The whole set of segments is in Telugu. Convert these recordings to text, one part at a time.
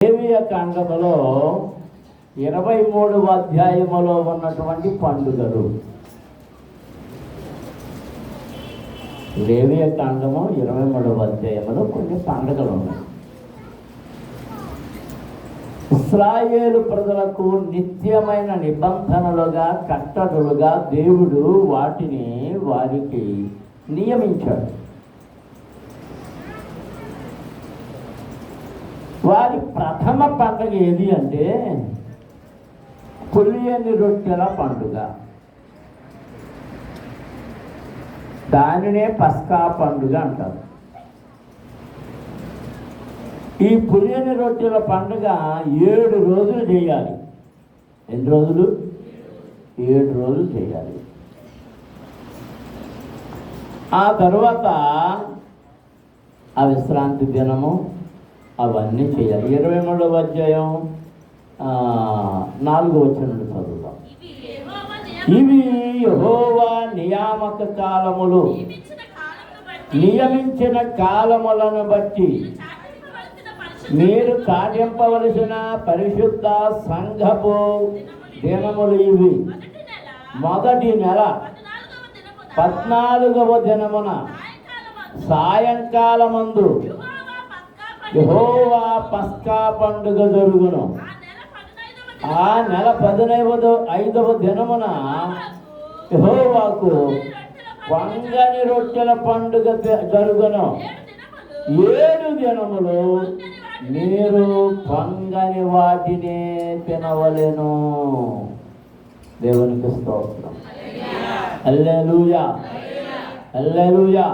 లేవియ కాండములో 23వ అధ్యాయములో ఉన్నటువంటి పండుగలు. లేవియ కాండము 23వ అధ్యాయములో కొన్ని పండుగలు ఉన్నాయి. ఇశ్రాయేలు ప్రజలకు నిత్యమైన నిబంధనలుగా, కట్టడలుగా దేవుడు వాటిని వారికి నియమించాడు. వారి ప్రథమ పండుగ ఏది అంటే పులియని రొట్టెల పండుగ. దానినే పస్కా పండుగ అంటారు. ఈ పులియని రొట్టెల పండుగ 7 రోజులు చేయాలి. ఎన్ని రోజులు? 7 రోజులు చేయాలి. ఆ తర్వాత ఆ విశ్రాంతి దినము అవన్నీ చేయాలి. 23వ అధ్యాయం 4వ వచనం చదువుతాం. ఇవి యెహోవా నియామక కాలములు, నియమించిన కాలములను బట్టి మీరు చాటింపవలసిన పరిశుద్ధ సంఘపు దినములు ఇవి. మొదటి నెల 14వ దినమున సాయంకాలమందు యెహోవా పస్కా పండుగ జరుగును. ఆ నెల 15వ దినమున యెహోవాకు పొంగని రొట్టెల పండుగ జరుగును. 7 దినములు మీరు పొంగని వాటినే తినవలెను. దేవునికి స్తోత్రం. హల్లెలూయా, హల్లెలూయా,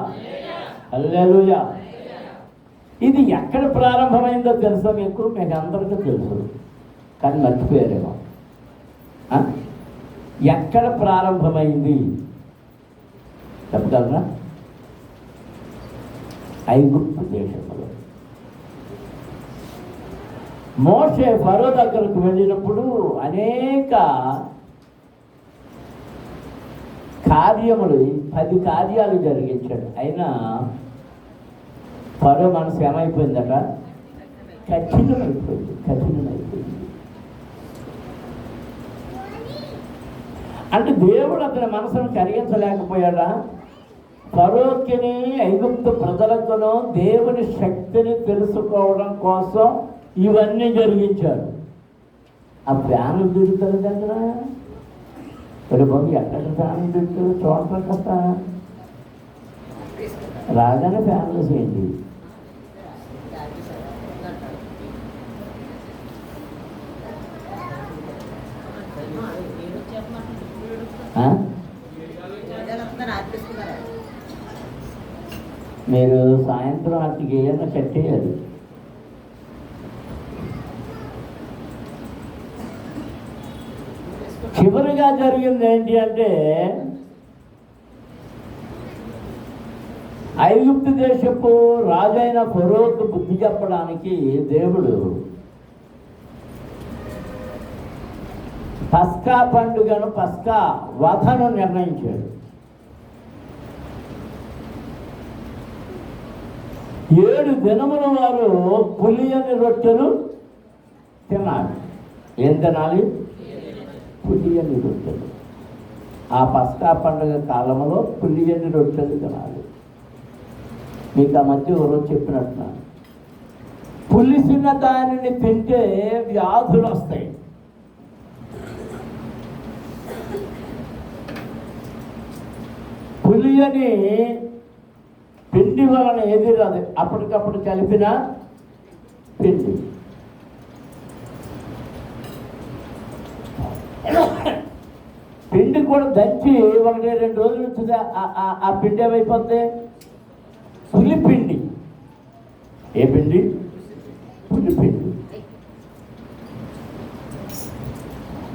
హల్లెలూయా. ఇది ఎక్కడ ప్రారంభమైందో తెలుసా మీకు? మీకు అందరికీ తెలుసు, కానీ మర్చిపోయారేమో. ఎక్కడ ప్రారంభమైంది చెప్పగలరా? ఐగుప్తు దేశంలో. మోషే ఫరో దగ్గరకు వెళ్ళినప్పుడు అనేక కార్యములు, 10 కార్యాలు జరిగించాడు. అయినా ఫరో మనసు ఏమైపోయిందట? కఠినమైపోయింది. అంటే దేవుడు అతని మనసును కరిగించలేకపోయాడా? ఫరోకిని, ఐగుప్తు ప్రజలకును దేవుని శక్తిని తెలుసుకోవడం కోసం ఇవన్నీ జరిగించాడు. ఆ ఫ్యాన్లు తిరుగుతారు దగ్గర బాబు, ఎక్కడ ఫ్యాన్లు తిరుగుతారు చూడటం కదా. రాగానే ఫ్యాన్లు చేయండి. మీరు సాయంత్రం వాటికి ఏదైనా కట్టేయాలి. చివరిగా జరిగింది ఏంటి అంటే, ఐగుప్తు దేశపు రాజైన ఫరోకు బుద్ధి చెప్పడానికి దేవుడు పస్కా పండుగను, పస్కా వధను నిర్ణయించాడు. 7 దినముల వారు పులియని రొట్టెలు తినాలి. ఏం తినాలి? పులియని రొట్టెలు. ఆ పస్కా పండుగ కాలంలో పులియని రొట్టెలు తినాలి. మీకు ఆ మధ్య ఎవరో చెప్పినట్టు, పులిసిన దానిని తింటే వ్యాధులు వస్తాయి. పులియని పిండి వలన ఏది రాదు, అప్పటికప్పుడు కలిపిన పిండి. పిండి కూడా దంచి 1-2 రోజులు ఉంచితే ఆ పిండి ఏమైపోద్ది? పులిపిండి. ఏ పిండి? పులిపిండి.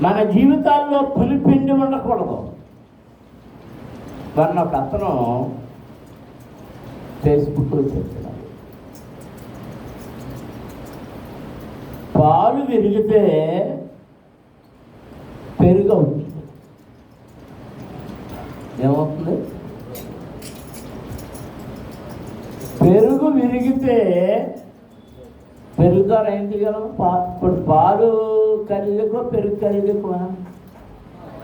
మన జీవితాల్లో పులిపిండి ఉండకూడదు. మొన్న ఒక అతను ఫేస్బుక్లో చెప్తున్నాడు, పాలు విరిగితే పెరుగు అవుతుంది. ఏమవుతుంది? పెరుగు విరిగితే పెరుగు ద్వారా ఏం చేయగలం? ఇప్పుడు పాలు ఖరీదు ఎక్కువ, పెరుగు ఖరీదు ఎక్కువ?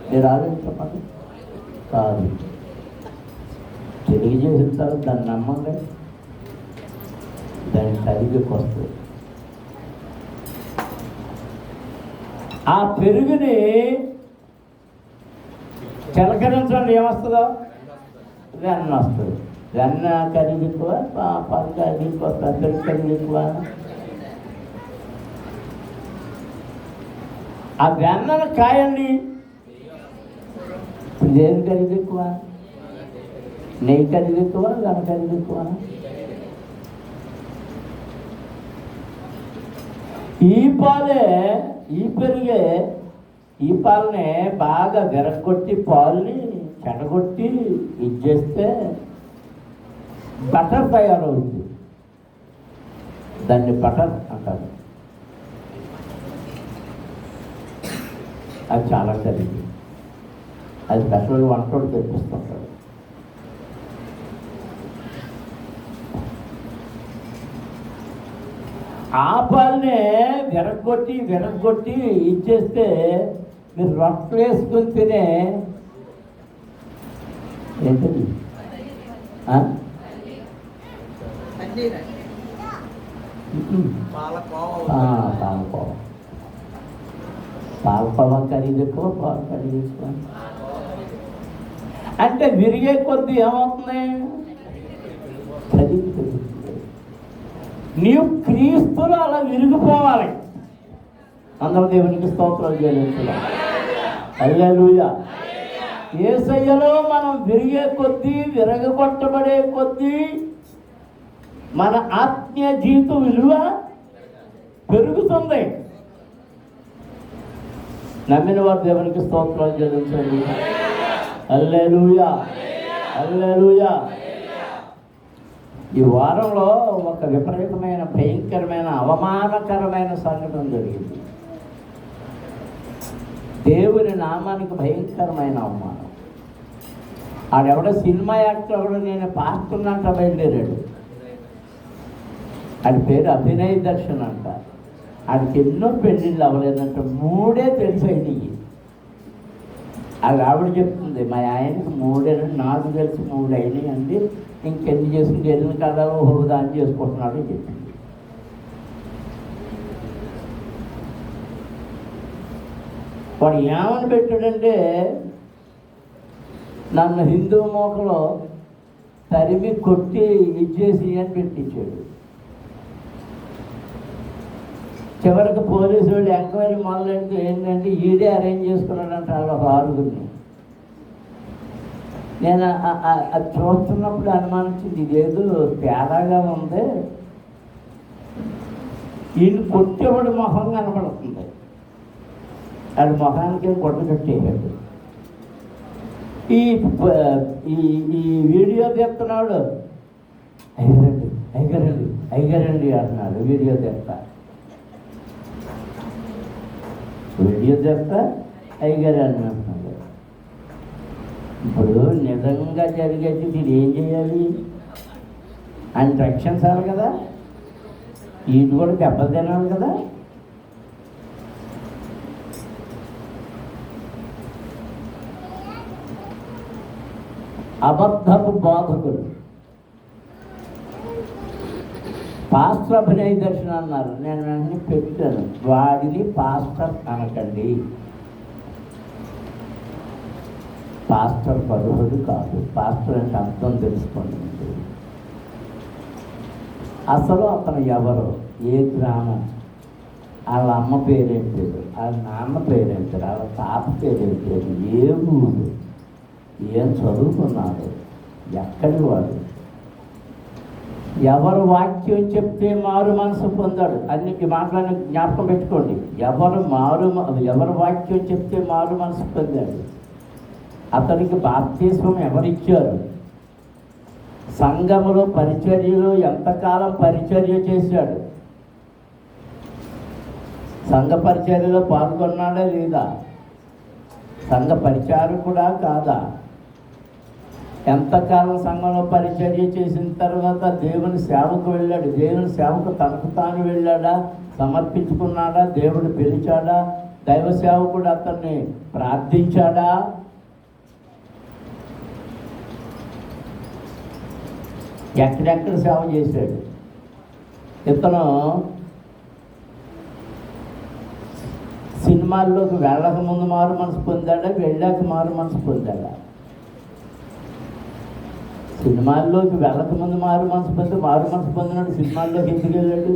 మీరు ఆలోచించండి. కాదు. తెలియజేసిన తర్వాత దాన్ని నమ్మండి, దాని ఖరీదుకి వస్తుంది. ఆ పెరుగుని చిలకరించండి, ఏమొస్తుందో? వెన్న వస్తుంది. వెన్న ఖరీదు ఎక్కువ, పాలు ఖరీదు ఎక్కువ, పెరుగు ఖరీదు ఎక్కువ. ఆ వెన్నను కాయండి, దేని ఖరీదు ఎక్కువ? నెయ్యి ఖరీదు ఎక్కువ, వెన్న ఖరీదు ఎక్కువ? ఈ పాలే, ఈ పెరిగే, ఈ పాలని బాగా విరగొట్టి పాలని చెడగొట్టి ఇచ్చేస్తే బటర్ తయారవుతుంది. దాన్ని బటర్ అంటారు. అది చాలా ఖరీదు. అది స్పెషల్గా వంటోడు తెప్పిస్తుంటాడు. ఆ పాలనే విరగొట్టి ఇచ్చేస్తే మీరు రొట్టెలు వేసుకొని తినే ఏంటది? పాలకోవా ఖరీదు ఎక్కువ, పాలు ఖరీదు ఎక్కువ. అంటే విరిగే కొద్ది ఏమవుతుంది? ఖరీదు పెరుగుతుంది. నీవు క్రీస్తులు అలా విరిగిపోవాలి. అందరూ దేవునికి స్తోత్రాలు చెల్లించాలి. హల్లెలూయా. యేసయ్యలో మనం విరిగే కొద్దీ, విరగొట్టబడే కొద్దీ మన ఆత్మీయ జీవితం విలువ పెరుగుతుంది. నమ్మిన వారు దేవునికి స్తోత్రాలు చెల్లించండి. హల్లెలూయా, హల్లెలూయా. ఈ వారంలో ఒక విపరీతమైన, భయంకరమైన, అవమానకరమైన సంఘటన జరిగింది. దేవుని నామానికి భయంకరమైన అవమానం. ఆడెవడో సినిమా యాక్టర్ ఎవడో నేను పాస్తున్నట్ట బయలుదేరాడు. ఆడి పేరు అభినయ్ దర్శన్ అంట. ఆడికి ఎన్నో పెళ్ళిళ్ళు అవ్వలేదంట, 3 తెలిసాయి. అది ఆవిడ చెప్తుంది, మా ఆయనకి 3, నాకు తెలిసి 3 అయినాయి అండి, ఇంకెన్ని చేసుకుంటే ఎన్ని కదా హోదాన్ని చేసుకుంటున్నాడు అని చెప్పింది. వాడు ఏమని పెట్టాడంటే, నన్ను హిందూ మోకలో తరిమి కొట్టి ఇచ్చేసి అని పెట్టించాడు. చివరికి పోలీసు వాళ్ళు ఎంక్వైరీ మొదలైతే ఏంటంటే ఈడే అరేంజ్ చేసుకున్నాడంటే వాళ్ళు ఒక 6గురిని. నేను అది చూస్తున్నప్పుడు అనుమానించింది, ఇదేదో తేడాగా ఉంది. ఈయన కొట్టేవాడు మొహం కనపడుతుంది. అది మొహానికి కొట్ట కట్టేయాడు. ఈ ఈ వీడియో తీస్తున్నాడు, అయ్యగారండి అంటున్నాడు. వీడియో తీస్తా అయ్యగారు అంటున్నాడు. ఇప్పుడు నిజంగా జరిగేది మీరు ఏం చేయాలి? ఆయన రక్షించాలి కదా, ఈయన కూడా దెబ్బలు తినాలి కదా. అబద్ధపు బోధకుడు పాస్టర్ అభినయ్ దర్శన్ అన్నారు. నేను వెంటనే పెట్టాను, వాడిని పాస్టర్ అనకండి. పాస్టర్ పరువుడు కాదు. పాస్టర్ అంటే అర్థం తెలుసుకోండి. అసలు అతను ఎవరు, ఏ గ్రామం, వాళ్ళ అమ్మ పేరేం పేరు, వాళ్ళ నాన్న పేరేం పేరు, వాళ్ళ తాత పేరేం పేరు, ఏ ఊరు, ఏం చదువుకున్నాడు, ఎక్కడి వాడు, ఎవరు వాక్యం చెప్తే మారు మనసు పొందాడు. అన్ని మాటలను జ్ఞాపకం పెట్టుకోండి. ఎవరు వాక్యం చెప్తే మారు మనసు పొందాడు. అతనికి బాప్తిస్మం ఎవరిచ్చారు? సంఘములో పరిచర్యలో ఎంతకాలం పరిచర్య చేశాడు? సంఘ పరిచర్యలో పాల్గొన్నాడా లేదా? సంఘ పరిచారకుడా కాదా? ఎంతకాలం సంఘంలో పరిచర్య చేసిన తర్వాత దేవుని సేవకు వెళ్ళాడు. దేవుని సేవకు తనకు తాను వెళ్ళాడా, సమర్పించుకున్నాడా, దేవుడు పిలిచాడా, దైవ సేవకుడు అతన్ని ప్రార్థించాడా? ఎక్కడెక్కడ సేవ చేశాడు. ఇతను సినిమాల్లోకి వెళ్ళక ముందు మారు మనసు పొందాడా, వెళ్ళాక మారు మనసు పొందాడా? సినిమాల్లోకి వెళ్ళక ముందు మారు మనసు పొందినాడు. సినిమాల్లోకి ఎందుకు వెళ్ళాడు?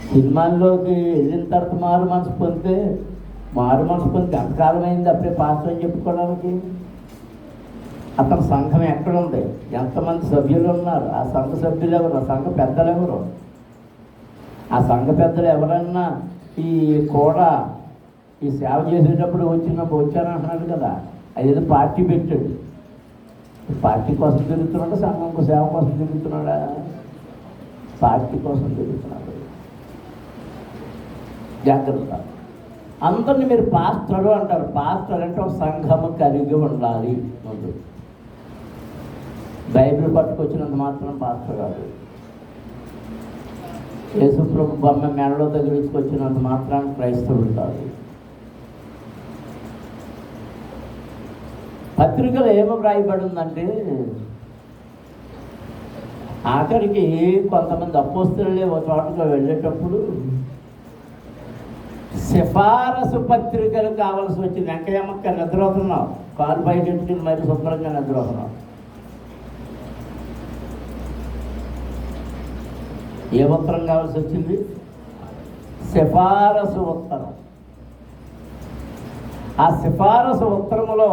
సినిమాల్లోకి వెళ్ళిన తర్వాత మారు మనసు పొందితే ఎంతకాలం అయింది అప్పుడే పాస్టర్ అని చెప్పుకోవడానికి? అతని సంఘం ఎక్కడుంది, ఎంతమంది సభ్యులు ఉన్నారు, ఆ సంఘ సభ్యులు ఎవరు, ఆ సంఘ పెద్దలు ఎవరు? ఆ సంఘ పెద్దలు ఎవరన్నా ఈ సేవ చేసేటప్పుడు వచ్చానంటున్నాడు కదా, అదేదో పార్టీ పెట్టాడు. పార్టీ కోసం తిరుగుతున్నాడా, సంఘం సేవ కోసం తిరుగుతున్నాడా? పార్టీ కోసం తిరుగుతున్నాడు. జాగ్రత్త. అందరినీ మీరు పాస్టరు అంటారు. పాస్టర్ అంటే ఒక సంఘము కలిగి ఉండాలి. ముందు బైబిల్ పట్టుకొచ్చినంత మాత్రం పాస్టర్ కాదు. యేసుప్రభు బొమ్మ మెడలో తగిలించుకొచ్చినంత మాత్రాన్ని క్రైస్తవుడు కాదు. పత్రికలో ఏమో వ్రాయబడి ఉందంటే, ఆఖరికి కొంతమంది అపోస్తలులే ఒక చోటకు వెళ్ళేటప్పుడు సిఫారసు పత్రికలు కావాల్సి వచ్చింది. వెంకయ్యమ్మక్క నిద్రవుతున్నావు, కాలు బయట మరి శుభ్రంగా నిద్రవుతున్నావు. ఏ ఉత్తరం కావాల్సి వచ్చింది? సిఫారసు ఉత్తరం. ఆ సిఫారసు ఉత్తరములో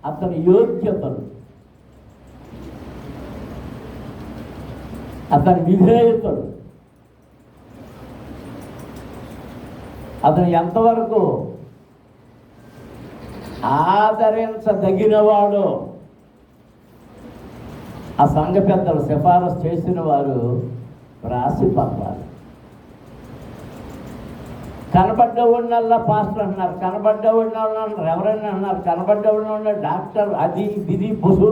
అతని యోగ్యతలు, అతని విధేయతలు, అతను ఎంతవరకు ఆదరించదగినవాడు ఆ సంఘ పెద్దలు సిఫారసు చేసిన వారు రాసి పంపాలి. కనబడ్డవాడినల్లా పాస్టర్ అంటున్నారు, కనబడ్డవాడిన రెవరెండ్ అన్నారు, కనబడ్డవాడిన డాక్టర్, అది ఇది బుసు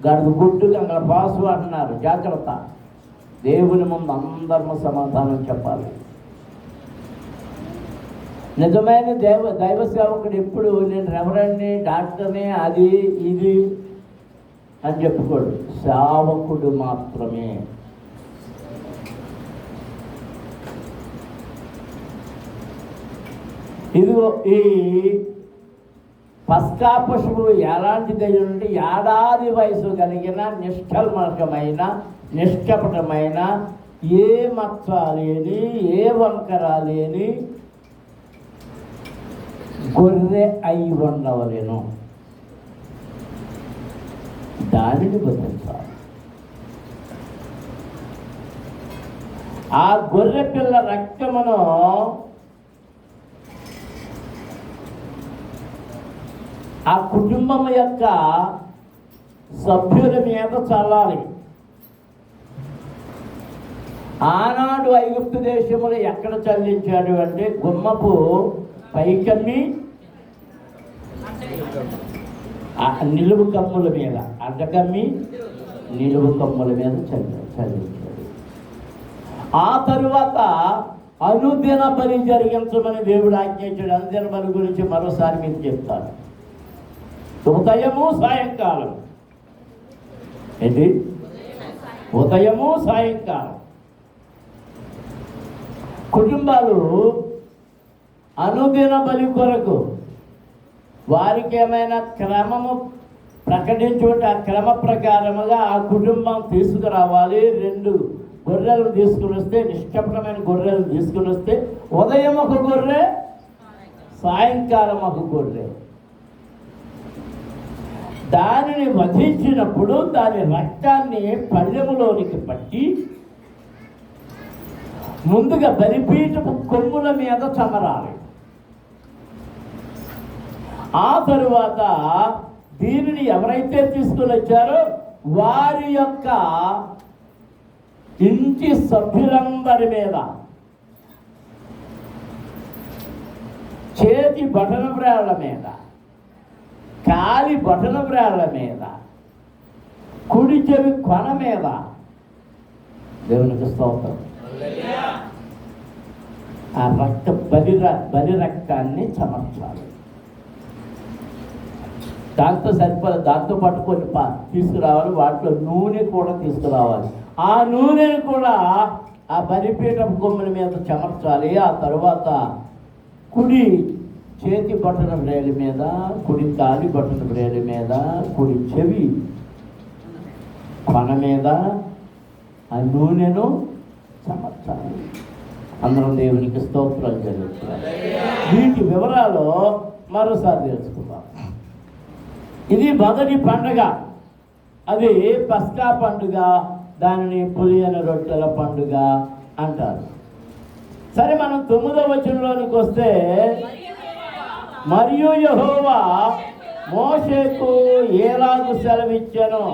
గడుగు గుడ్డు గంగల పాసు అంటున్నారు. జాగ్రత్త. దేవుని ముందు అందరము సమాధానం చెప్పాలి. నిజమైన దైవ సేవకుడు ఎప్పుడు నేను రెవరెండ్ని, డాక్టర్ని, అది ఇది అని చెప్పుకోడు. సేవకుడు మాత్రమే. ఇదిగో ఈ పస్కా పశువు ఎలాంటిది అంటే, ఏడాది వయసు కలిగిన నిష్కల్మకమైన నిష్కపటమైన ఏ మచ్చ లేని ఏ వంకర లేని గొర్రె అయి ఉండవలేను. దానిని గుర్తించాలి. ఆ గొర్రె పిల్ల రక్తమును ఆ కుటుంబం యొక్క సభ్యుల మీద చల్లాలి. ఆనాడు ఐగుప్తు దేశంలో ఎక్కడ చల్లించాడు అంటే, గుమ్మపు పైకమ్మి నిలువు కమ్ముల మీద, అడ్డకమ్మి నిలువు కమ్ముల మీద చల్లించాడు. ఆ తరువాత అనుదిన బలి జరిగించమని దేవుడు ఆజ్ఞించాడు. అనుదిన బలి గురించి మరోసారి మీకు చెప్తాను. ఉదయము సాయంకాలం. ఏంటి? ఉదయము సాయంకాలం. కుటుంబాలు అనుదిన బలి కొరకు వారికి ఏమైనా క్రమము ప్రకటించుకుంటే ఆ క్రమ ప్రకారముగా ఆ కుటుంబం తీసుకురావాలి. 2 గొర్రెలు తీసుకుని వస్తే, నిష్కపటమైన గొర్రెలు తీసుకుని వస్తే, ఉదయం ఒక గొర్రె, సాయంకాలం ఒక గొర్రె. దానిని వధించినప్పుడు దాని రక్తాన్ని పళ్ళెములోనికి పట్టి ముందుగా బలిపీఠపు కొమ్ముల మీద చమరాలి. ఆ తరువాత దీనిని ఎవరైతే తీసుకుని వచ్చారో వారి యొక్క ఇంటి సభ్యులందరి మీద, చేతి బటన వ్రేళ్ల మీద, కాలి బొటన బ్రాళ్ళ మీద, కుడి చెవి కొన మీద. దేవునికి స్తోత్రం. ఆ రక్త బలి రక్తాన్ని చమర్చాలి. దాంతో సరిపోదు, దాంతో పాటు కొన్ని తీసుకురావాలి. వాటిలో నూనె కూడా తీసుకురావాలి. ఆ నూనెను కూడా ఆ బలిపీఠం కొమ్ముల మీద చెమర్చాలి. ఆ తరువాత కుడి చేతి బట్టన బ్రేలు మీద, కుడి కాలి బట్టన బ్రేలు మీద, కుడి చెవి కొన మీద ఆ నూనెను చెమర్చాలి. అందరం దేవునికి స్తోత్రాలు చెల్లించాలి. వీటి వివరాలు మరోసారి తెలుసుకుందాం. ఇది మొదటి పండుగ, అది పస్కా పండుగ. దానిని పులియని రొట్టెల పండుగ అంటారు. సరే, మనం 9వ వచనంలోనికి వస్తే, మరియు యెహోవా మోషేకు ఎలాగు సెలవిచ్చాను,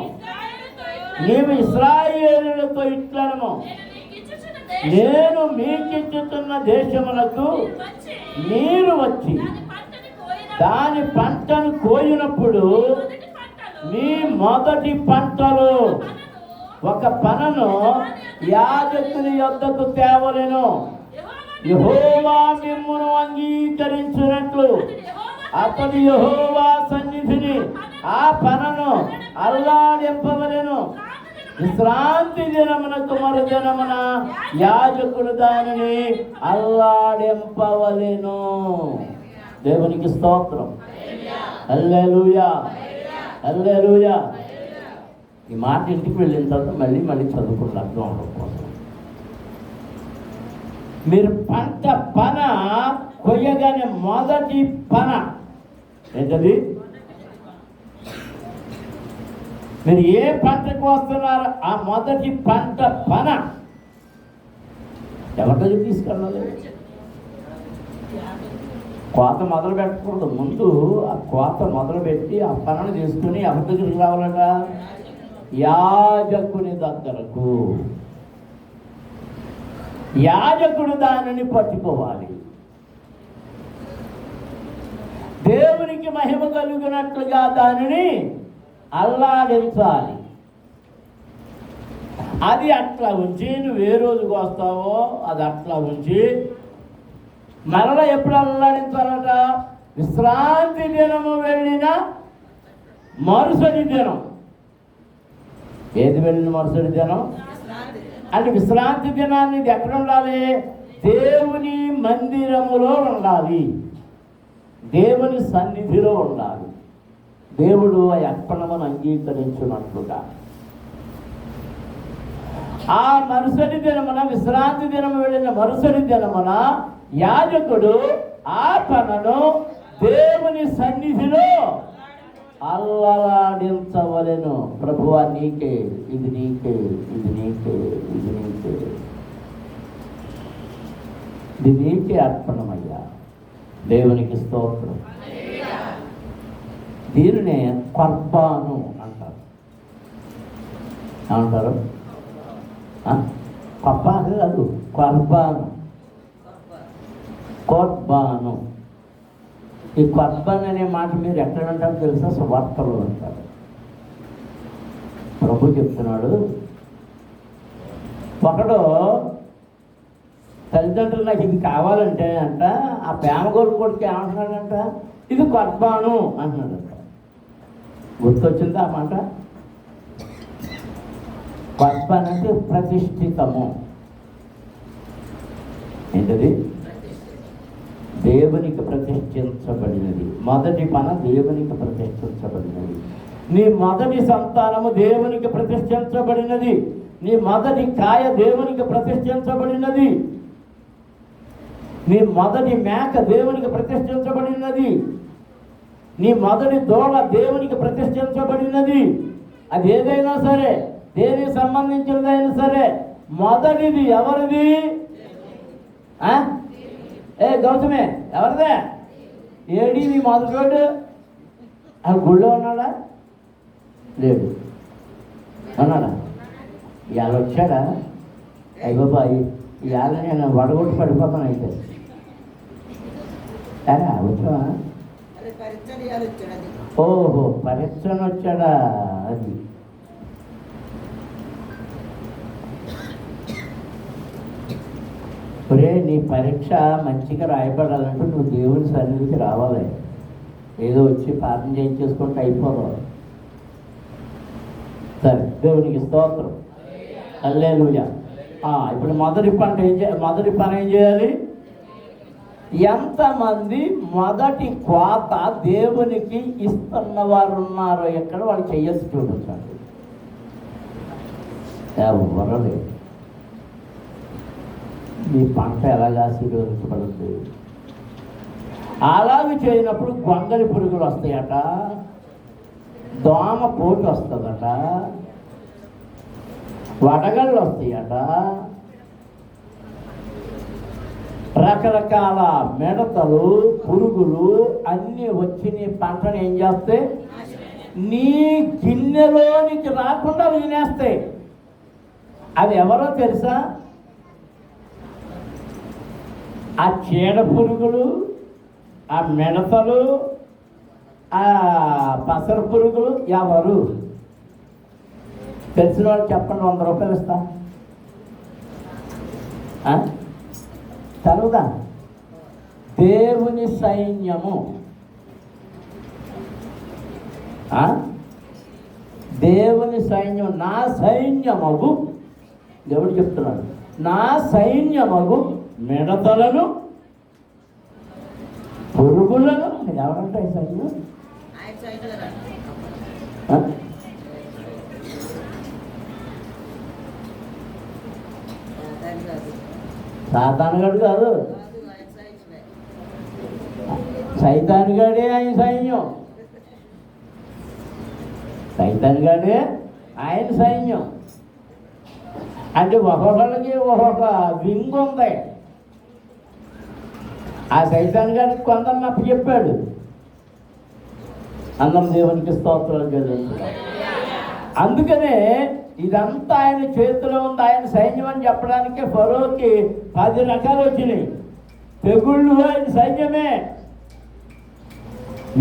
నీవు ఇశ్రాయేలులతో ఇట్లనము, నేను మీకిచ్చుతున్న దేశమునకు మీరు వచ్చి దాని పంటను కోయినప్పుడు మీ మొదటి పంటలు ఒక పనను యాజకుని యొద్దకు తేవలెను. యెహోవా మిమ్మును అంగీకరించినట్లు అతడు యెహోవా సన్నిధిని ఆ పనను అల్లాడింపవలెను. విశ్రాంతి దినమునకు మరుదినమున యాజకుడు దానిని అల్లాడింపవలెను. దేవునికి స్తోత్రం. హల్లెలూయా, హల్లెలూయా. ఈ మాట ఇంటికి వెళ్ళిన తర్వాత మళ్ళీ చదువుకుని అర్థం అవడం కోసం, మీరు పన కొయ్యగానే మొదటి పన ఏంటది? మీరు ఏ పంటకు వస్తున్నారో ఆ మొదటి పంట పన ఎవరి తీసుకెళ్ళాలి? కోత మొదలు పెట్టకూడదు. ముందు ఆ కోత మొదలుపెట్టి ఆ పనను తీసుకుని ఎవరి దగ్గరికి రావాలట? యాజకుని దగ్గరకు. యాజకుడు దానిని పట్టుకోవాలి. దేవునికి మహిమ కలిగినట్లుగా దానిని అల్లాడించాలి. అది అట్లా ఉంచి, నువ్వు ఏ రోజుకు వస్తావో అది అట్లా ఉంచి మరలా ఎప్పుడు అల్లాడించాలట? విశ్రాంతి దినము వెళ్ళిన మరుసటి దినం. ఏది వెళ్ళిన మరుసటి దినం అంటే విశ్రాంతి దినాన్ని ఎక్కడ ఉండాలి? దేవుని మందిరములో ఉండాలి, దేవుని సన్నిధిలో ఉండాలి. దేవుడు ఆ అర్పణమును అంగీకరించినట్లుగా ఆ మరుసటి దినమున, విశ్రాంతి దినము వెళ్ళిన మరుసటి దినమున యాజకుడు ఆ పనను దేవుని సన్నిధిలో అల్లాడించవలెను. ప్రభువా, నీకే, ఇది నీకే, ఇది నీకే, ఇది నీకే, ఇది నీకే అర్పణమయ్యా. దేవునికి స్తోత్రం. దీనినే కర్బాను అంటారు. ఏమంటారు? కర్బాను కాదు, కర్బాను, కోర్బాను. ఈ కర్బాన్ అనే మాట మీరు ఎక్కడ అంటారో తెలుసా? సువార్తలో అంటారు. ప్రభు చెప్తున్నాడు, ఒకడు తల్లిదండ్రులు నాకు ఇది కావాలంటే అంట, ఆ ప్రేమగోడు కొడుకు ఏమంటున్నాడంట? ఇది కర్బాను అంటున్నాడంట. గుర్తొచ్చిందా ఆ మాట? కర్బాన్ అంటే ప్రతిష్ఠితము. ఏంటది? దేవునికి ప్రతిష్ఠించబడినది. మొదటి పన దేవునికి ప్రతిష్ఠించబడినది. నీ మొదటి సంతానము దేవునికి ప్రతిష్ఠించబడినది. నీ మొదటి కాయ దేవునికి ప్రతిష్ఠించబడినది. నీ మొదటి మేక దేవునికి ప్రతిష్ఠించబడినది. నీ మొదటి దూడ దేవునికి ప్రతిష్ఠించబడినది. అది ఏదైనా సరే, దేనికి సంబంధించినదైనా సరే, మొదటిది ఎవరిది? గౌతమే, ఎవరిదే? ఏడి నీ మొదటి రోడ్డు? అది గుళ్ళో ఉన్నాడా? లేడు. అన్నాడా? ఇవాళ వచ్చాడా? అయ్య బాబాయ్, ఇవాళ నేను వడగొట్టు పడిపోతాను. అయితే వచ్చావా? ఓహో, పరీక్షను వచ్చాడా? అది ఒరే, నీ పరీక్ష మంచిగా రాయబడాలంటే నువ్వు దేవుని సన్నిధికి రావాలి. ఏదో వచ్చి ప్రార్థన చేయించేసుకుంటే అయిపోదు. సరే, దేవునికి స్తోత్రం. హల్లెలూయా. ఇప్పుడు మొదటి పని ఏం చేయాలి? ఎంతమంది మొదటి కోత దేవునికి ఇస్తున్న వారు ఉన్నారో ఎక్కడ వాళ్ళు చెయ్యొచ్చు చూపించండి. ఎవరు మీ పంట ఎలాగ ఆశీర్వదించబడుతుంది? అలాగే చేయనప్పుడు గొంగలి పురుగులు వస్తాయట, దోమ పోటు వస్తుందట, వడగళ్ళు వస్తాయట, రకరకాల మిడతలు పురుగులు అన్నీ వచ్చి నీ పంటను ఏం చేస్తాయి? నీ గిన్నెలోనికి రాకుండా వినేస్తాయి. అది ఎవరో తెలుసా? ఆ చీడ పురుగులు, ఆ మిడతలు, ఆ పసర పురుగులు. ఎవరు తెలిసిన వాళ్ళు చెప్పండి, 100 రూపాయలు ఇస్తా. చదువుదా? దేవుని సైన్యము, దేవుని సైన్యం, నా సైన్యమగు, దేవుడు చెప్తున్నాడు, నా సైన్యమగు మిడతలను పురుగులను. ఎవరంటాయి సైన్యం? సాతానుగాడు కాదు, సైతానుగాడే ఆయన సైన్యం. సైతానుగాడే ఆయన సైన్యం. అంటే ఒక్కొక్కళ్ళకి ఒక్కొక్క వింగ్ ఉంది. ఆ సైతాన్ గారికి కొందరిని అప్పు చెప్పాడు. అందరం దేవునికి స్తోత్రాలు చెల్లించుతాం. అందుకనే ఇదంతా ఆయన చేతిలో ఉంది, ఆయన సైన్యం అని చెప్పడానికే ఫరోకి 10 రకాలు వచ్చినాయి. తెగుళ్ళు ఆయన సైన్యమే,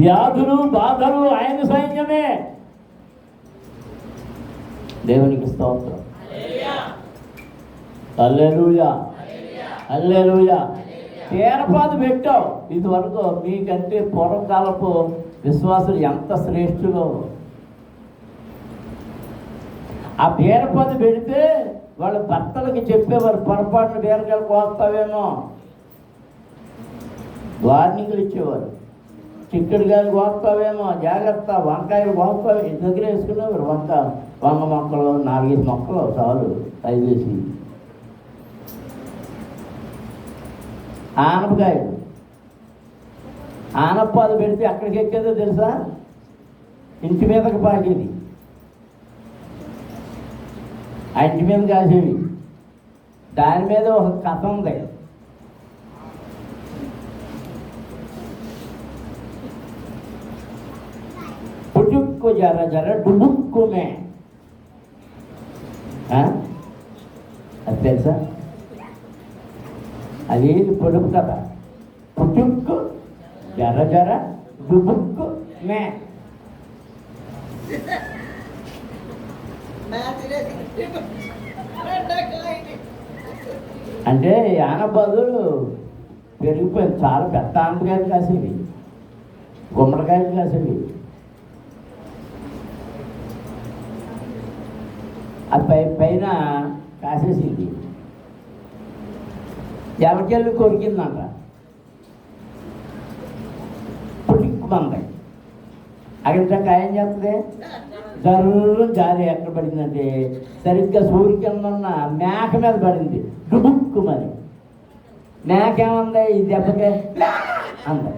వ్యాధులు బాధలు ఆయన సైన్యమే. దేవునికి స్తోత్రం. హల్లెలూయా, హల్లెలూయా. తేరపాదు పెట్టావు. ఇదివరకు మీకంటే పూర్వకాలపు విశ్వాసులు ఎంత శ్రేష్ఠులో. ఆ బీరపది పెడితే వాళ్ళ భర్తలకి చెప్పేవారు, పొరపాటున బీరకాయలు కోస్తావేమో, వార్నింగ్లు ఇచ్చేవారు. చిక్కుడుకాయలు కోస్తావేమో జాగ్రత్త, వంకాయలు కోస్తావే. ఇంటి దగ్గర వేసుకునేవారు. వంగ మొక్కలు 4-5 మొక్కలు చాలు అయివేసి. ఆనపకాయలు, ఆనపాలు పెడితే ఎక్కడికి ఎక్కేదో తెలుసా? ఇంటి మీదకి పాకేది. ఆ ఇంటి మీద కాసేవి. దాని మీద ఒక కథ ఉంది. పుట్టుక్కు జర జర డుబుక్కుమే. అది తెలుసా? అది పొడుపు కథ. పుట్టుక్కు జర జర డుబుక్కు మే. అంటే ఆనపదులు పెరిగిపోయింది. చాలా పెద్ద ఆనపకాయలు కాసేవి, గుమ్మడికాయలు కాసేవి. అది పైన కాసేసింది. ఎవరికెళ్ళి కొరికిందంట. పుట్టుకుమంది. అక్కడ కాయం చేస్తుంది, జర్రు జారి ఎక్కడ పడిందంటే సరిగ్గా సూర్యకిందన్న మేక మీద పడింది. డుబుక్కు మరి. మేక ఏమంది? ఈ దెబ్బకే అంది.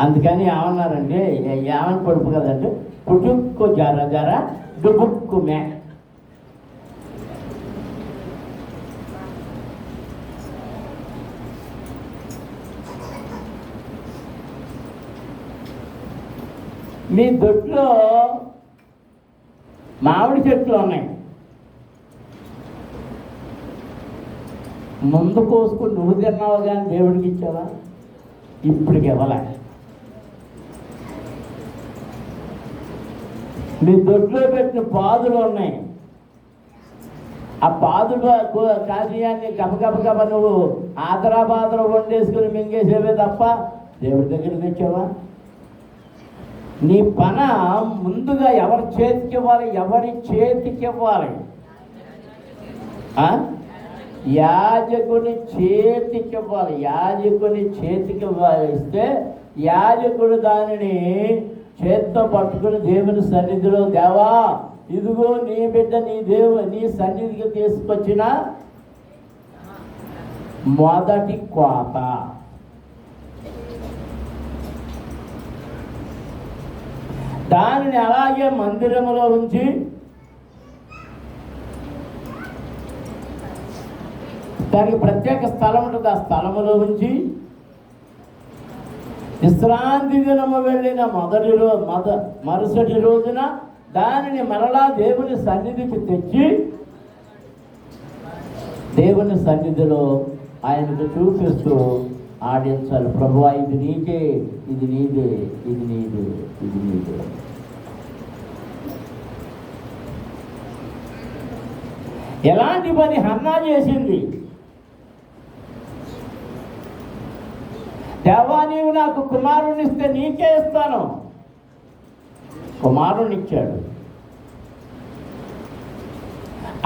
అందుకని ఏమన్నారంటే, ఏమని పొడుపు కదంటే పుట్టుక్కు జర జర డుబుక్కు మే. మీ దొడ్లో మామిడి చెట్లు ఉన్నాయి. ముందు కోసుకుని నువ్వు తిన్నావు కానీ దేవుడికి ఇచ్చావా? ఇప్పటికి ఇవ్వలే. మీ దొడ్లో పెట్టిన పాదులు ఉన్నాయి, ఆ పాదులు కాశీయాన్ని గబగబ నువ్వు ఆదరాబాదర వండేసుకుని మింగేసేవే తప్ప దేవుడి దగ్గరికి తెచ్చావా? నీ పన ముందుగా ఎవరి చేతికి ఇవ్వాలి? ఎవరి చేతికి ఇవ్వాలి? యాజకుని చేతికి ఇవ్వాలి. యాజకుని చేతికి ఇస్తే యాజకుడు దానిని చేత్తో పట్టుకుని దేవుని సన్నిధిలో, దేవా ఇదిగో నీ బిడ్డ నీ సన్నిధికి తీసుకొచ్చిన మొదటి కోత. దానిని అలాగే మందిరములో ఉంచి దానికి ప్రత్యేక స్థలం ఉంటుంది, ఆ స్థలములో ఉంచి విశ్రాంతి దినము వెళ్ళిన మరుసటి రోజున దానిని మరలా దేవుని సన్నిధికి తెచ్చి దేవుని సన్నిధిలో ఆయనకు చూపిస్తూ ఆడించాలి. ప్రభువా ఇది నీకే, ఇది నీదే, ఇది నీదే, ఇది నీదే. ఎలాంటి పని హన్నా చేసింది? దేవా నీవు నాకు కుమారుని ఇస్తే నీకే ఇస్తాను. కుమారుని ఇచ్చాడు.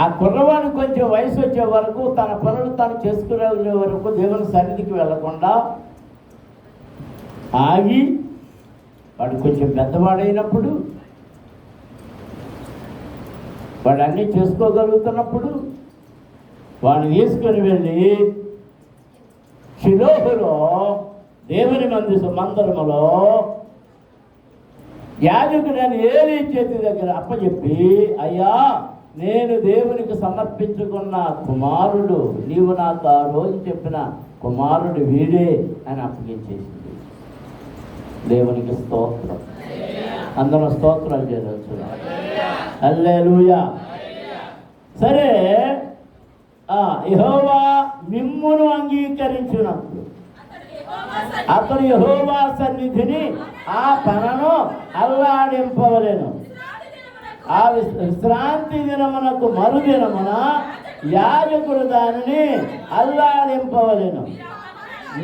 ఆ కుర్రవాడు కొంచెం వయసు వచ్చే వరకు తన పనులు తాను చేసుకునే వరకు దేవుని సన్నిధికి వెళ్లకుండా ఆగి, వాడు కొంచెం పెద్దవాడైనప్పుడు, వాడు అన్నీ చేసుకోగలుగుతున్నప్పుడు వాడిని తీసుకొని వెళ్ళి షిలోహులో దేవుని మందిరములో యాజకుడని ఏలీ చేతి దగ్గర అప్పచెప్పి, అయ్యా నేను దేవునికి సమర్పించుకున్న కుమారుడు, నీవు నాకు ఆ రోజు చెప్పిన కుమారుడు వీడే అని అప్పగించేసింది. దేవునికి స్తోత్రం. అందరూ స్తోత్రాలు చేయవచ్చు. హల్లెలూయా. సరే, యెహోవా మిమ్మును అంగీకరించినప్పుడు అతడు యెహోవా సన్నిధిని ఆ పనను అల్లాడింపవలెను. ఆ విశ్రాంతి దినమునకు మరుదినమున యాజకుడు దానిని అల్లాడింపవలెను.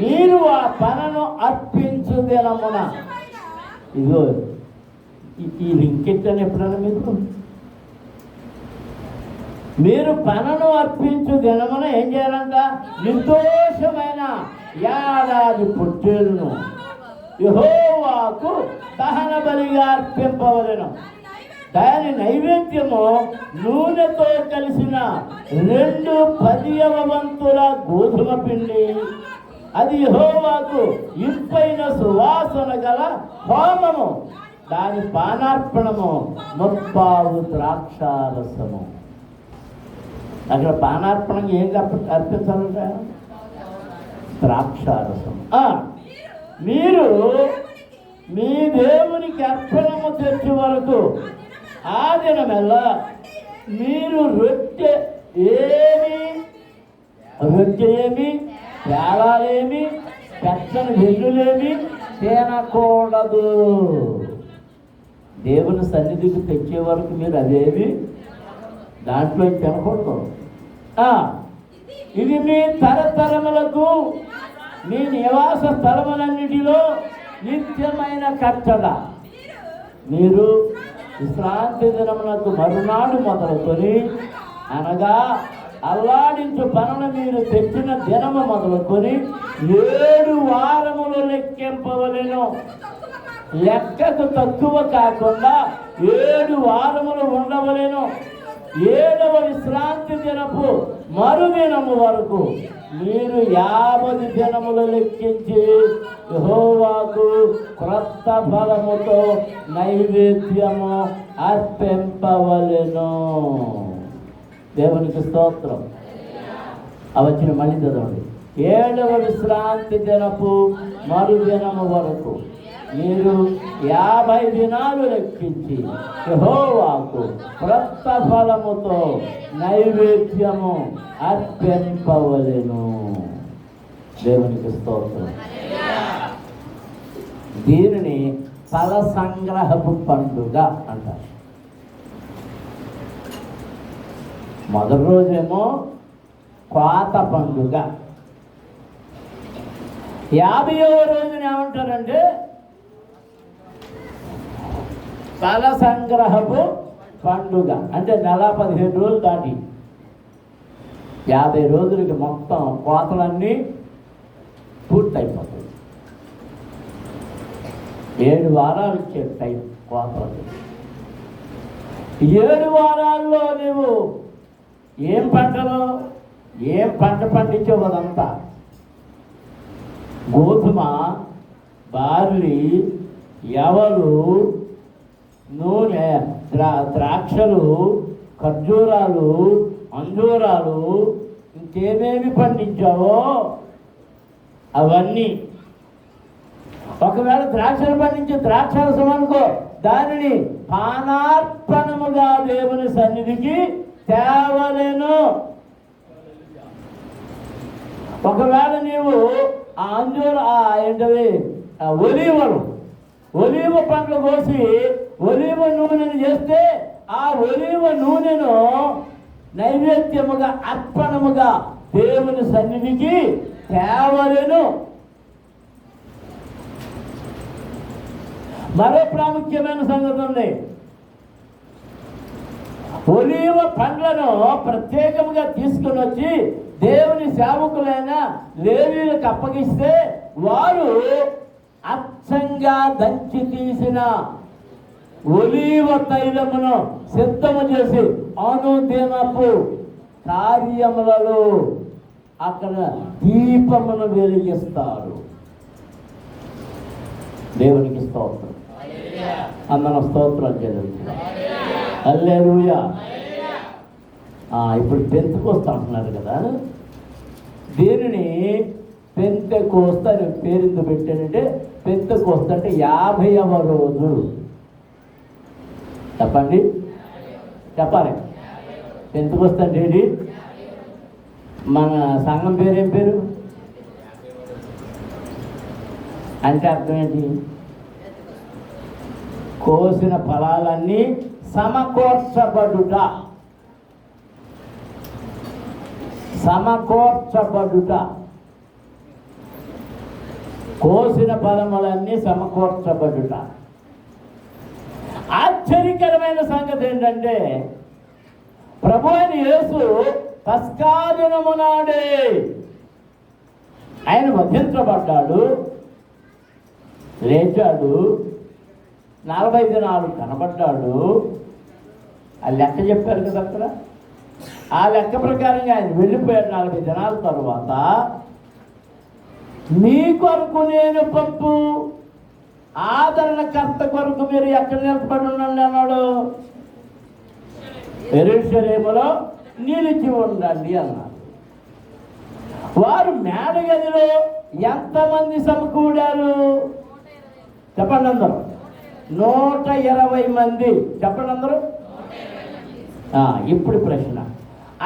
మీరు ఆ పనను అర్పించు దినమున, ఇదిగో ఈ లింకెట్టని ఎప్పుడన్నా మీరు పనను అర్పించు దినమున ఏం చేయాలంట? నిర్దోషమైన ఏడాది పొట్టేలును యెహోవాకు దహన బలిగా అర్పింపవలెను. దాని నైవేద్యము నూనెతో కలిసిన 2/10వ వంతుల గోధుమ పిండి, అది యెహోవాకు ఇంపైన సువాసన గల హోమము. దాని పానార్పణము 30 ద్రాక్షారసము. అక్కడ పానార్పణం ఏం అర్పించాలంట? ద్రాక్షారసం. మీరు మీ దేవునికి అర్పణము తెచ్చే వరకు ఆ దినమెల్లా మీరు రొట్టె ఏమి పేలాలేమి పెచ్చని వెల్లులేమి తినకూడదు. దేవుని సన్నిధికి తెచ్చే వరకు మీరు అదేమి దాంట్లో తినకూడదు. ఇది మీ తరతరములకు మీ నివాస స్థలములన్నిటిలో నిత్యమైన కట్టడ. మీరు విశ్రాంతి దినమునకు మరునాడు మొదలుకొని, అనగా అల్లాడించు పనులు మీరు తెచ్చిన దినము మొదలుకొని 7 వారములు లెక్కింపవలెను. లెక్కకు తక్కువ కాకుండా 7 వారములు ఉండవలెను. 7వ విశ్రాంతి దినపు మరుదినము వరకు మీరు 50 దినములు లెక్కించి యెహోవాకు క్రొత్త ఫలముతో నైవేద్యము అర్పింపవలెను. దేవునికి స్తోత్రం. వచ్చిన మళ్ళీ చదవండి. 7వ విశ్రాంతి దినపు మరుదినము వరకు మీరు 50 దినాలు లెక్కించి యెహోవాకు క్రొత్త ఫలముతో నైవేద్యము అర్పింపవలెను. దేవునికి స్తోత్రం. దీనిని ఫల సంగ్రహపు పండుగ అంటారు. మొదటి రోజేమో కోత పండుగ, 50వ రోజున ఏమంటారంటే ఫల సంగ్రహపు పండుగ. అంటే నెల 15 రోజులు దాటి 50 రోజులకి మొత్తం కోతలన్నీ పూర్తయిపోతాయి. 7 వారాలు ఇచ్చే టైం కోతలకి. 7 వారాల్లో నువ్వు ఏం పంట పండించావు అదంతా, గోధుమ, బార్లీ, ఎవలు, నూనె, ద్రాక్షలు, ఖర్జూరాలు, అంజూరాలు, ఇంకేమేమి పండించావో అవన్నీ. ఒకవేళ ద్రాక్షలు పండించే ద్రాక్షరసం అనుకో, దానిని పానార్పణముగా దేవుని సన్నిధికి తేవలేను. ఒకవేళ నీవు ఆ ఏంటవి ఒలీవ పండ్లు కోసి ఒలీవ నూనెను చేస్తే ఆ ఒలీవ నూనెను నైవేద్యముగా అర్పణముగా దేవుని సన్నిధికి తేవలేను. మరో ప్రాముఖ్యమైన సంగతి ఉంది. ఒలీవ పండ్లను ప్రత్యేకముగా తీసుకుని వచ్చి దేవుని సేవకులైన లేవీయులకు అప్పగిస్తే వారు అచ్చంగా దంచి తీసిన ఒలీవ తైలమును సిద్ధము చేసి అనుదినపు కార్యములలో అక్కడ దీపమును వెలిగిస్తారు. దేవునికి స్తోత్రం. అందరం స్తోత్రం చెల్లించాలి. హల్లెలూయా. ఇప్పుడు పెంతెకోస్తు అంటున్నారు కదా, దీనిని పెంతెకోస్తు అని పేరుందు పెట్టానంటే, పెంతెకోస్తు అంటే 50వ రోజు. చెప్పండి, చెప్పాలి. పెంతెకోస్తు అంటే ఏంటి? మన సంఘం పేరేం పేరు అంటే అర్థం ఏంటి? కోసిన ఫలాలన్నీ సమకూర్చబడుట. కోసిన ఫలములన్నీ సమకూర్చబడుట. ఆశ్చర్యకరమైన సంగతి ఏంటంటే, ప్రభు అయిన యేసు పస్కా దినము నాడే ఆయన వధించబడ్డాడు, లేచాడు, 40 దినాలు కనబడ్డాడు. ఆ లెక్క చెప్పారు కదా అక్కడ. ఆ లెక్క ప్రకారంగా ఆయన వెళ్ళిపోయాడు. 40 దినాల తరువాత మీ కొరకు నేను పంపు ఆదరణకర్త కొరకు మీరు ఎక్కడ నిలబడి ఉండండి అన్నాడు. యెరూషలేములో నిలిచి ఉండండి అన్నాడు. వారు మేడగదిలో ఎంతమంది సమకూడారు చెప్పండి అందరూ? 120 మంది. చెప్పండి అందరూ. ఇప్పుడు ప్రశ్న,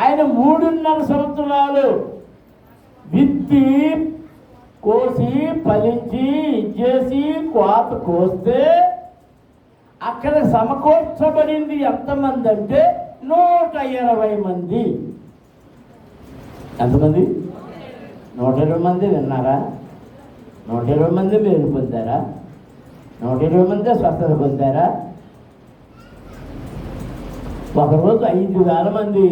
ఆయన 3.5 సంవత్సరాలు విత్తి, కోసి, ఫలించి, ఇచ్చేసి, కోత కోస్తే అక్కడ సమకూర్చబడింది ఎంతమంది అంటే 120 మంది. ఎంతమంది? 120 మంది. విన్నారా? 120 మంది మేలు పొందారా? 120 మంది స్వస్థత పొందారా? ఒకరోజు 5,000 మంది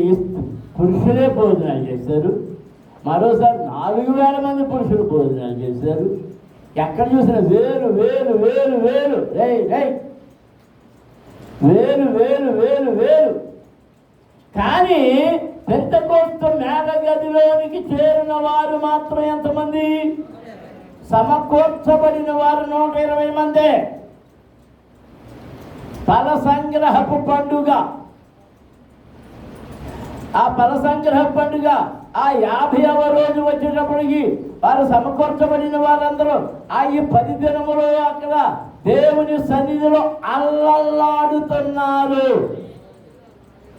పురుషులే భోజనాలు చేశారు. మరోసారి 4,000 మంది పురుషులు భోజనాలు చేశారు. ఎక్కడ చూసినా వేలు వేలు వేలు వేలు వేలు వేలు వేలు వేలు. కానీ పెంతెకోస్తు మేడగదిలోనికి చేరిన వారు మాత్రం ఎంతమంది? సమకూర్చబడిన వారు 120 మందే. ఫల సంగ్రహపు పండుగ. ఆ ఫల సంగ్రహ పండుగ ఆ 50వ రోజు వచ్చేటప్పటికి వారు సమకూర్చబడిన వారందరూ ఈ 10 దినములు అక్కడ దేవుని సన్నిధిలో అల్లల్లాడుతున్నారు.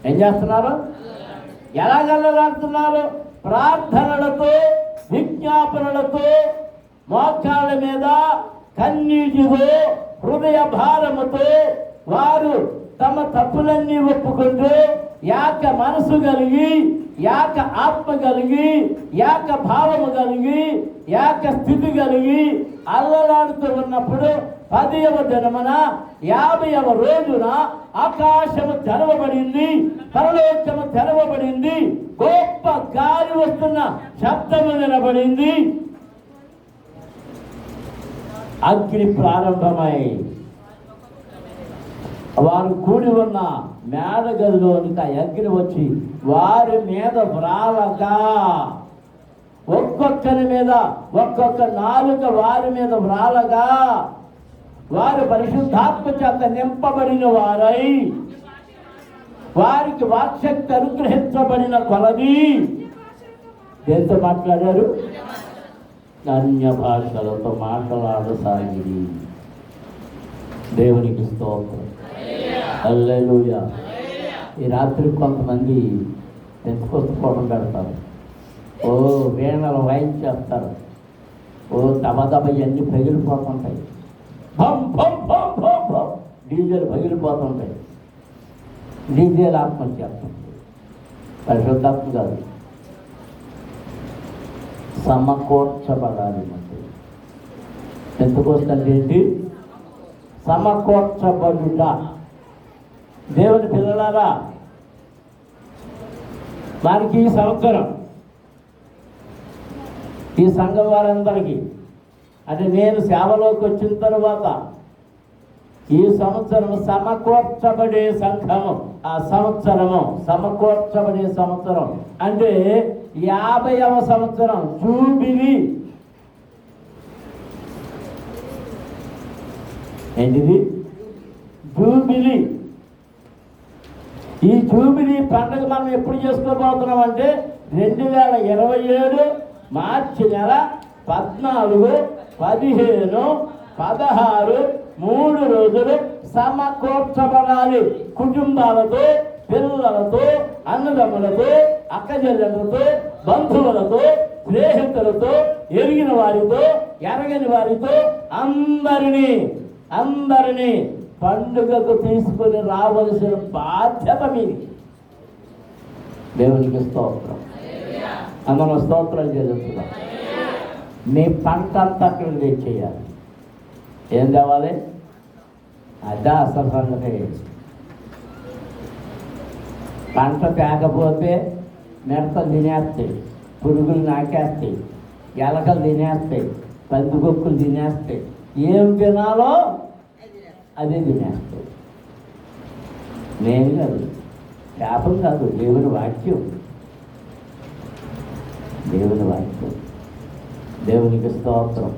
ఏం చేస్తున్నారు? ఎలాగల్లలాడుతున్నారు? ప్రార్థనలతో, విజ్ఞాపనలతో, మోకాళ్ళ మీద కన్నీటితో హృదయ భారముతో వారు తమ తప్పులన్నీ ఒప్పుకుంటూ యాక మనసు కలిగి, యాక ఆత్మ కలిగి, యాక భావము కలిగి, యాక స్థితి కలిగి అల్లలాడుతూ ఉన్నప్పుడు 10వ దినమున 50వ రోజున ఆకాశము తెరవబడింది, పరలోకము తెరవబడింది, గొప్ప గాలి వస్తున్న శబ్దము వినబడింది, అగ్ని ప్రారంభమై వారు కూడి ఉన్న మేడ గదిలోనికి ఆ అగ్ని వచ్చి వారి మీద వ్రాలగా, ఒక్కొక్కరి మీద ఒక్కొక్క నాలుక వారి మీద వ్రాలగా, వారు పరిశుద్ధాత్మ చేత నింపబడిన వారై వారికి వాక్శక్తి అనుగ్రహించబడిన కొలది దేంతో మాట్లాడారు? అన్య భాషలతో మాట్లాడసాగిరి. దేవునికి స్తోత్రం. హల్లెలూయా. ఈ రాత్రి కొంతమంది పెంచుకొచ్చుకోవడం పెడతారు, ఓ వీణలు వాయించేస్తారు, ఓ దబదబ ఇవన్నీ పగిలిపోతుంటాయి, భం భం భం భం భం డీజేలు పగిలిపోతుంటాయి. డీజేలు ఆత్మహత్యేస్తుంది, పరిశుద్ధాత్మ కాదు, సమకూర్చబడాలి. పెంచుకొస్తుంది ఏంటి? సమకూర్చబడుట. దేవుని పిల్లలారా, వారికి ఈ సంవత్సరం ఈ సంఘం వారందరికీ, అంటే నేను సేవలోకి వచ్చిన తరువాత ఈ సంవత్సరం సమకూర్చబడే సంఘము, ఆ సంవత్సరము సమకూర్చబడే సంవత్సరం అంటే 50వ సంవత్సరం జూబిలీ. ఏంటిది? జూబిలీ. ఈ జూబిలీ పండుగ మనం ఎప్పుడు చేసుకోబోతున్నాం అంటే 2027 మార్చి నెల 14, 15, 16 3 రోజులు సమకూర్చబడాలి. కుటుంబాలతో, పిల్లలతో, అన్నదమ్ములతో, అక్కచెల్లెలతో, బంధువులతో, స్నేహితులతో, ఎరిగిన వారితో, ఎరగని వారితో అందరినీ పండుగకు తీసుకుని రావలసిన బాధ్యత మీది. దేవునికి స్తోత్రం. అందరం స్తోత్రం చేస్తున్నాం. మీ పంట అంతా అక్కడ చేయాలి. ఏం కావాలి? అదే అసలు సంగతి. పంట తేకపోతే మిడతలు తినేస్తాయి, పురుగులు నాకేస్తాయి, ఎలకలు తినేస్తాయి, పందికొక్కులు తినేస్తాయి. ఏం తినాలో అదే తినేస్తాయి. నేను కాదు, శాపం కాదు, దేవుని వాక్యం. దేవుని వాక్యం. దేవునికి స్తోత్రం.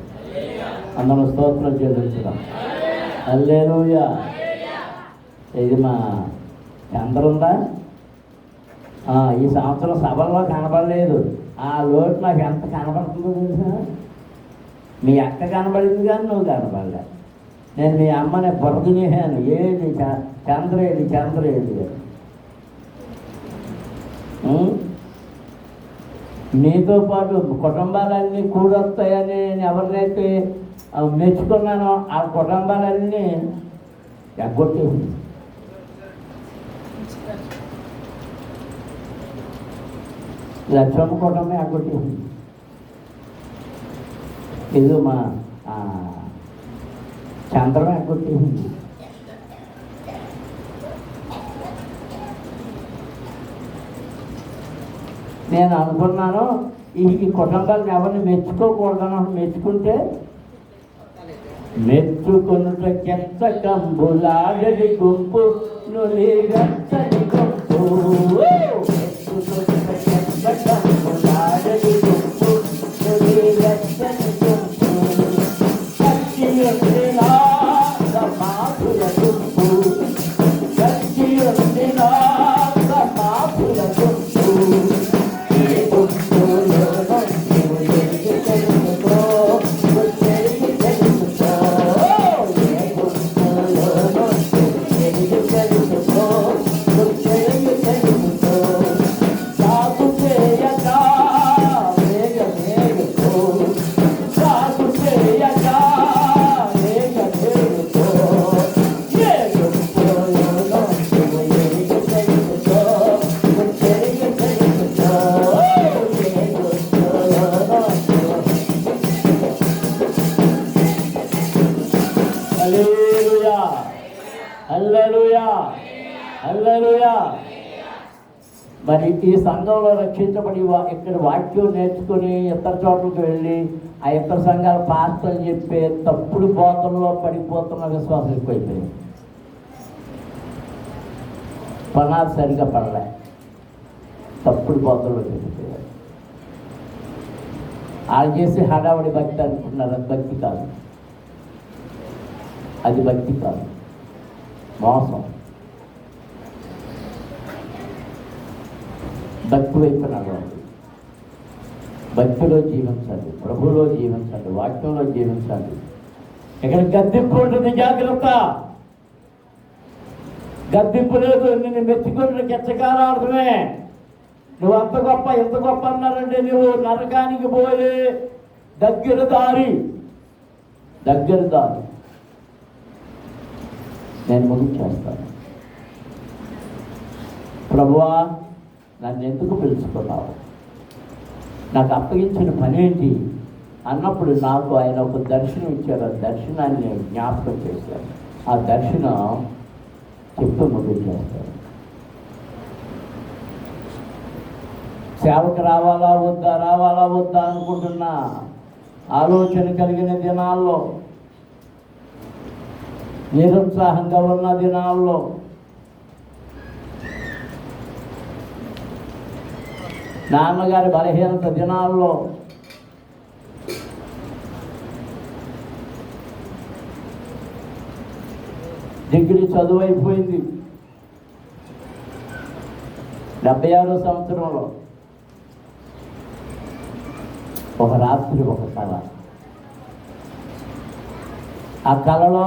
అందరూ స్తోత్రం చెల్లించుదాం. హల్లెలూయా. ఇది మా చంద్రుందా? ఈ సంవత్సరం సభల్లో కనబడలేదు. ఆ లోటు నాకు ఎంత కనబడుతుందో తెలుసా? మీ అక్క కనబడింది కానీ నువ్వు కనబడలే. నేను మీ అమ్మని బొరదనేహాను, ఏది చంద్రేది. నీతో పాటు కుటుంబాలన్నీ కూడొస్తాయని నేను ఎవరినైతే మెచ్చుకున్నానో ఆ కుటుంబాలన్నీ ఎగ్గొట్టేసింది. లక్ష్మమ్మ కుటుంబం ఎగ్గొట్టేసింది. ఇది మా చంద్రం ఎగ్గొట్టేసింది. నేను అనుకున్నాను ఈ కుటుంబాలను ఎవరిని మెచ్చుకోకూడదని. మెచ్చుకుంటే మెచ్చుకున్నట కెంచకంబులాడడి గుంపు నులి వెచ్చని గుంపు, మెచ్చుకున్నట కెంచకంబులాడడి గుంపు నులి వెచ్చని గుంపు, కచ్చి ఉండినా మాధుర గుంపు, కచ్చి ఉండినా మాధుర గుంపు. మరి ఈ సంఘంలో రక్షించబడి ఇక్కడ వాక్యం నేర్చుకుని ఇతర చోట్లకి వెళ్ళి ఆ ఇతర సంఘాల పాస్టర్లు చెప్పే తప్పుడు బోధనలో పడిపోతున్న విశ్వాసం ఎక్కువైపోయింది. పనాలు సరిగా పడలే, తప్పుడు బోధనలో చెప్పిపోయారు. వాళ్ళు చేసి హడావడి భక్తి అనుకుంటున్నారు. అది భక్తి కాదు, అది భక్తి కాదు, మోసం. భక్తి వైపు నడవండి, భక్తిలో జీవించండి, ప్రభువులో జీవించండి, వాక్యంలో జీవించండి. ఇక్కడ గద్దెంపు ఉంటుంది, జాగ్రత్త. గద్దెంపు లేదు, నిన్ను మెచ్చుకుని కెచ్చకారార్థమే. నువ్వు అంత గొప్ప ఎంత గొప్ప అన్నారంటే నువ్వు నరకానికి పోయే దగ్గర దారి. నేను ముగించేస్తాను. ప్రభువా, నన్ను ఎందుకు పిలుచుకున్నావు, నాకు అప్పగించిన పని ఏంటి అన్నప్పుడు నాకు ఆయన ఒక దర్శనం ఇచ్చారు. ఆ దర్శనాన్ని జ్ఞాపకం చేశారు. ఆ దర్శనం చెప్తూ ముగించేస్తారు. సేవకు రావాలా వద్దా అనుకుంటున్నా ఆలోచన కలిగిన దినాల్లో, నిరుత్సాహంగా ఉన్న దినాల్లో, నాన్నగారి బలహీనత దినాల్లో, డిగ్రీ చదువు అయిపోయింది, 76వ సంవత్సరంలో ఒక రాత్రి ఒక కళ. ఆ కళలో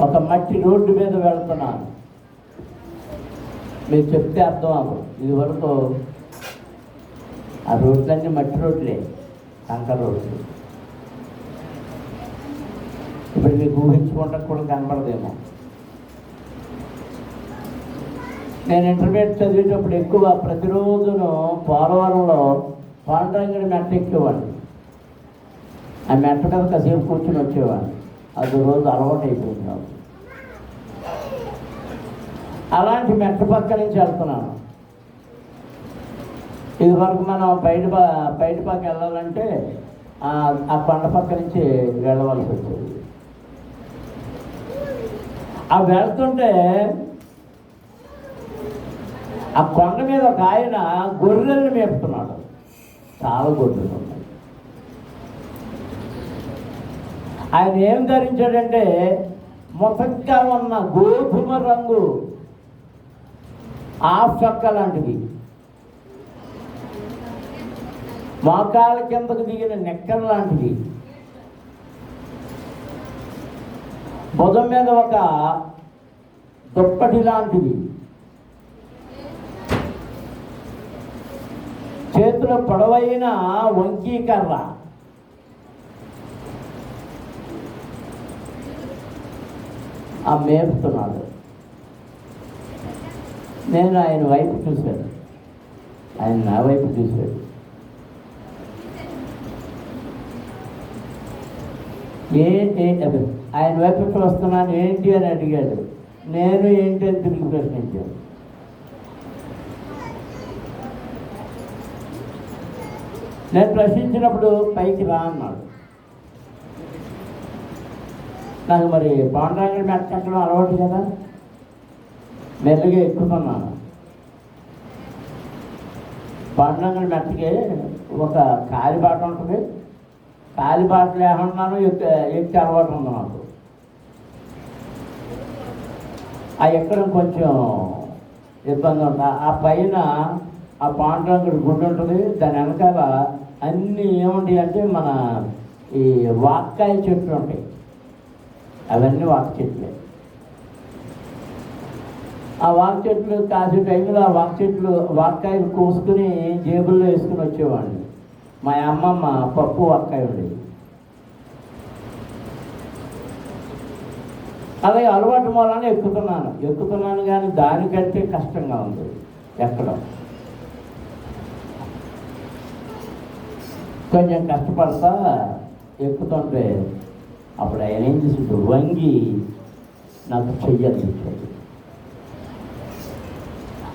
ఒక మట్టి రోడ్డు మీద వెళ్తున్నాను. మీరు చెప్తే అర్థం అవ్వదు. ఇది వరకు ఆ రోడ్లన్నీ మట్టి రోడ్లే, కంకర రోడ్లు. ఇప్పుడు మీకు ఊహించుకుంటే కూడా కనపడదేమో. నేను ఇంటర్మీడియట్ చదివేటప్పుడు ఎక్కువ ప్రతిరోజును పోలవరంలో పాండ్రంగడి మెట్ట ఎక్కేవాడిని. ఆ మెట్ట మీద కాసేపు కూర్చుని వచ్చేవాడిని. అది రోజు అలవాటు అయిపోయింది నాకు. అలాంటి మెట్ట పక్క నుంచి వెళ్తున్నాను. ఇది వరకు మనం బయట పక్క వెళ్ళాలంటే ఆ కొండ పక్క నుంచి వెళ్ళవలసి వచ్చేది. ఆ వెళ్తుంటే ఆ కొండ మీద ఒక ఆయన గొర్రెల్ని మేపుతున్నాడు. చాలా గొర్రెలు ఉన్నాయి. ఆయన ఏం ధరించాడంటే మొత్తగా ఉన్న గోధుమ రంగు ఆఫ్ చొక్క లాంటిది, మోకాళ్ళ కిందకు దిగిన నెక్కర్ లాంటిది, భుజం మీద ఒక దుప్పటి లాంటిది, చేతిలో పొడవైన వంకీకర్ర, ఆ మేపుతున్నాడు. నేను ఆయన వైపు చూశాను, ఆయన నా వైపు చూశాడు. ఏంటి ఆయన వైపు వస్తున్నాను ఏంటి అని అడిగాడు. నేను ఏంటి అని తిరిగి ప్రశ్నించాను. నేను ప్రశ్నించినప్పుడు పైకి రా అన్నాడు. నాకు మరి పాండ్రాంగడి మెట్ట ఎక్కడం అలవాటు కదా, మెల్లగా ఎక్కుతున్నాను. పాండ్రాంగడి మెట్టకి ఒక కాలిబాట ఉంటుంది. కాలిబాటలు ఏమన్నాను ఎక్కి అలవాటు ఉంది నాకు. ఆ ఎక్కడం కొంచెం ఇబ్బంది ఉంటుంది. ఆ పైన ఆ పాండ్రాంగుడి గుడ్డు ఉంటుంది. దాని వెనకాల అన్నీ ఏముంటాయి అంటే మన ఈ వాక్కాయ చెట్లు ఉంటాయి. అవన్నీ వాక్ చెట్లే. ఆ వాక్ చెట్లు కాసే టైంలో ఆ వాక్కాయలు కోసుకుని జేబుల్లో వేసుకుని వచ్చేవాడిని. మా అమ్మమ్మ పప్పు వాక్కాయ ఉండేది. అలాగే అలవాటు మూలాన్ని ఎక్కుతున్నాను కానీ దానికంటే కష్టంగా ఉంది ఎక్కడం. కొంచెం కష్టపడతా ఎక్కుతుంటే అప్పుడు ఆయన ఏం చేసిండు, వంగి నాకు చెయ్యాలి.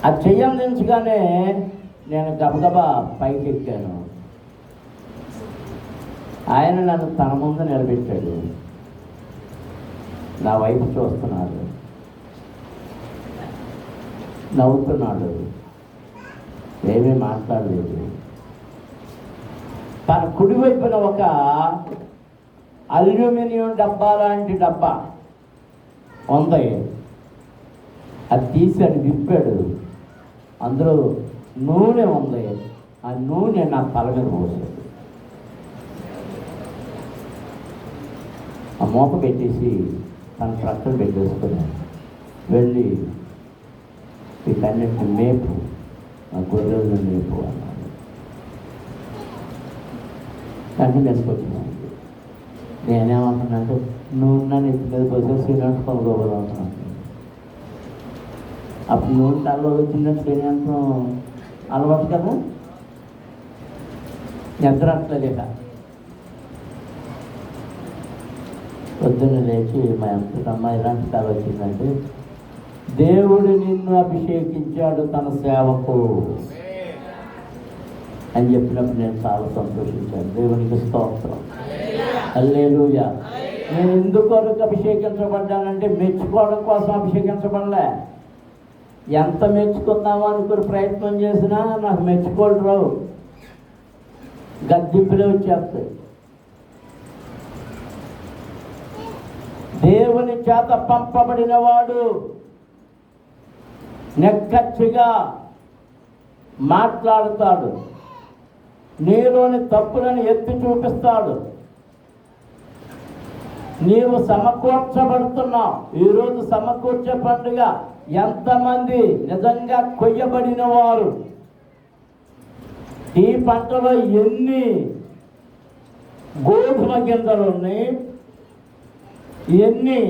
అది చెయ్యందించగానే నేను గబగబా పైకి ఎక్కాను. ఆయన నన్ను తన ముందు నిలబెట్టాడు. నా వైపు చూస్తున్నాడు, నవ్వుతున్నాడు, ఏమీ మాట్లాడలేదు. తన కుడివైపున ఒక అల్యూమినియం డబ్బా లాంటి డబ్బా ఉంది. అది తీసాడు, విప్పాడు. అందులో నూనె ఉంది. ఆ నూనె నా తల మీద పోసాడు. ఆ మూత పెట్టేసి తన ట్రక్కులు పెట్టేసుకున్నాను. వెళ్ళి వీటన్నిటిని మేపు, ఆ గొర్రెలను మేపు అన్నాడు. అన్నీ వేసుకొచ్చినాను. నేనేమంటున్నాను, నూనె నెత్తి మీద పోసేసి నడుచుకోగలరు అంటున్నాను. అప్పుడు నూనె తలలో వచ్చినట్టు నేనంతా అలవాటు కదా, నిద్ర అట్లేక పొద్దున్న లేచి మా అమ్మ ఎలాంటి తల వచ్చిందంటే, దేవుడు నిన్ను అభిషేకించాడు తన సేవకు అని చెప్పినప్పుడు నేను చాలా సంతోషించాను. దేవునికి స్తోత్రం, హల్లెలూయా. నేను ఎందుకొరకు అభిషేకించబడ్డానంటే మెచ్చుకోవడం కోసం అభిషేకించబడలే. ఎంత మెచ్చుకుందామో అనుకుని ప్రయత్నం చేసినా నాకు మెచ్చుకోవడం రావు, గద్దింపులే వచ్చేస్తాయి. దేవుని చేత పంపబడిన వాడు నెక్కచ్చిగా మాట్లాడుతాడు, నీలోని తప్పులను ఎత్తి చూపిస్తాడు. నీవు సమకూర్చబడుతున్నావు. ఈరోజు సమకూర్చే పండుగ. ఎంతమంది నిజంగా కొయ్యబడిన వారు? ఈ పంటలో ఎన్ని గోధుమ గింజలు ఉన్నాయి, ఎన్ని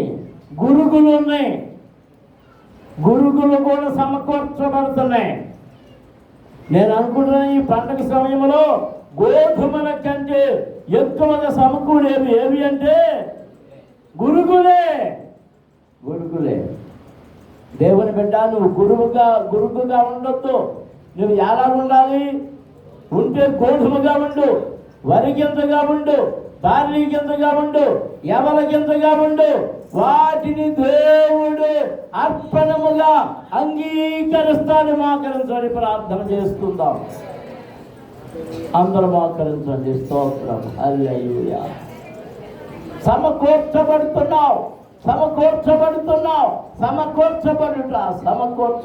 గురుగులు ఉన్నాయి. గురుగులు కూడా సమకూర్చబడుతున్నాయి. నేను అనుకుంటున్నాను ఈ పండగ సమయంలో గోధుమల కంటే ఎక్కువగా సమకూడేవి ఏవి అంటే గురుగులే. గురుగులే. దేవుని బిడ్డ, నువ్వు గురుగుగా ఉండొద్దు. నువ్వు ఎలా ఉండాలి? ఉంటే గోధుమగా ఉండు, వరి గింజగా ఉండు, బార్లీ గింజగా ఉండు, ఎవల గింజగా ఉండు. వాటిని దేవుడు అర్పణముగా అంగీకరిస్తాను. మోకరించని ప్రార్థన చేసుకుందాం. అందరూ మోకరించండి. స్తోత్రం, హల్లెలూయా. సమకూర్చబడుతున్నావు, సమకూర్చబడుతున్నావు. సమకూర్చబడుట, సమకూర్చ